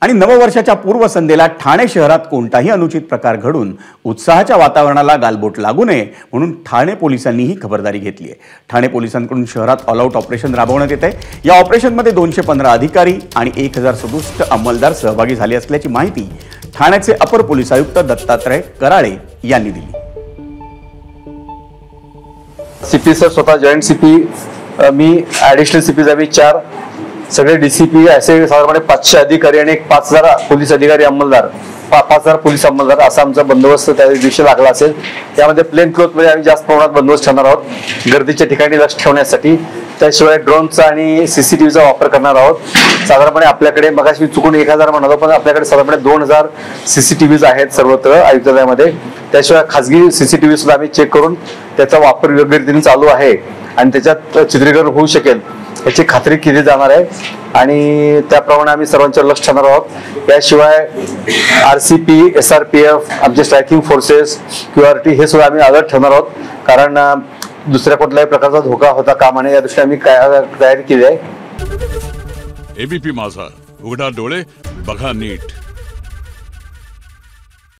आणि नववर्षाच्या पूर्वसंध्येला ठाणे शहरात कोणताही अनुचित प्रकार घडून उत्साहाच्या वातावरणाला गालबोट लागू नये म्हणून ठाणे पोलिसांनी ही खबरदारी घेतली आहे। ठाणे पोलिसांकडून शहरात ऑल आउट ऑपरेशन राबवण्यात येत आहे। या ऑपरेशनमध्ये 215 अधिकारी आणि 1067 अंमलदार सहभागी झाले असल्याची माहिती ठाण्याचे अपर पोलीस आयुक्त दत्तात्रय कराळे यांनी दिली। सीपी सर स्वतः जॉइंट सीपी, मी ॲडिशनल सीपी जावी 4, सगळे डीसीपी असे साधारणपणे 500 अधिकारी आणि 5000 पोलीस अधिकारी अंमलदार, 5000 पोलीस अंमलदार असा आमचा बंदोबस्त त्या दिवशी लागला असेल। त्यामध्ये प्लेन क्लोथ मध्ये आम्ही जास्त प्रमाणात बंदोबस्त ठेवणार आहोत गर्दीच्या ठिकाणी लक्ष ठेवण्यासाठी। त्याशिवाय ड्रोनचा आणि सीसीटीव्हीचा वापर करणार आहोत। साधारणपणे आपल्याकडे मगाशी चुकून 1000 म्हणतो, पण आपल्याकडे साधारणपणे 2000 सीसीटीव्हीज आहेत सर्वत्र आयुक्तालयामध्ये। त्याशिवाय खासगी सीसीटीव्ही सुद्धा आम्ही चेक करून त्याचा वापर योग्य रीतीने चालू आहे आणि त्याच्यात चित्रीकरण होऊ शकेल याची खात्री केली जाणार आहे आणि त्याप्रमाणे आम्ही सर्वांच्या लक्ष ठेवणार आहोत। याशिवाय आरसीपी, एसआरपीएफ, आमचे स्ट्रायकिंग फोर्सेस, क्यूआरटी हे सुद्धा आम्ही अलर्ट ठेवणार आहोत, कारण दुसऱ्या कुठल्याही प्रकारचा धोका होता कामा नये या दृष्टीने आम्ही तयारी केली आहे। एबीपी माझा, उघडा डोळे बघा नीट।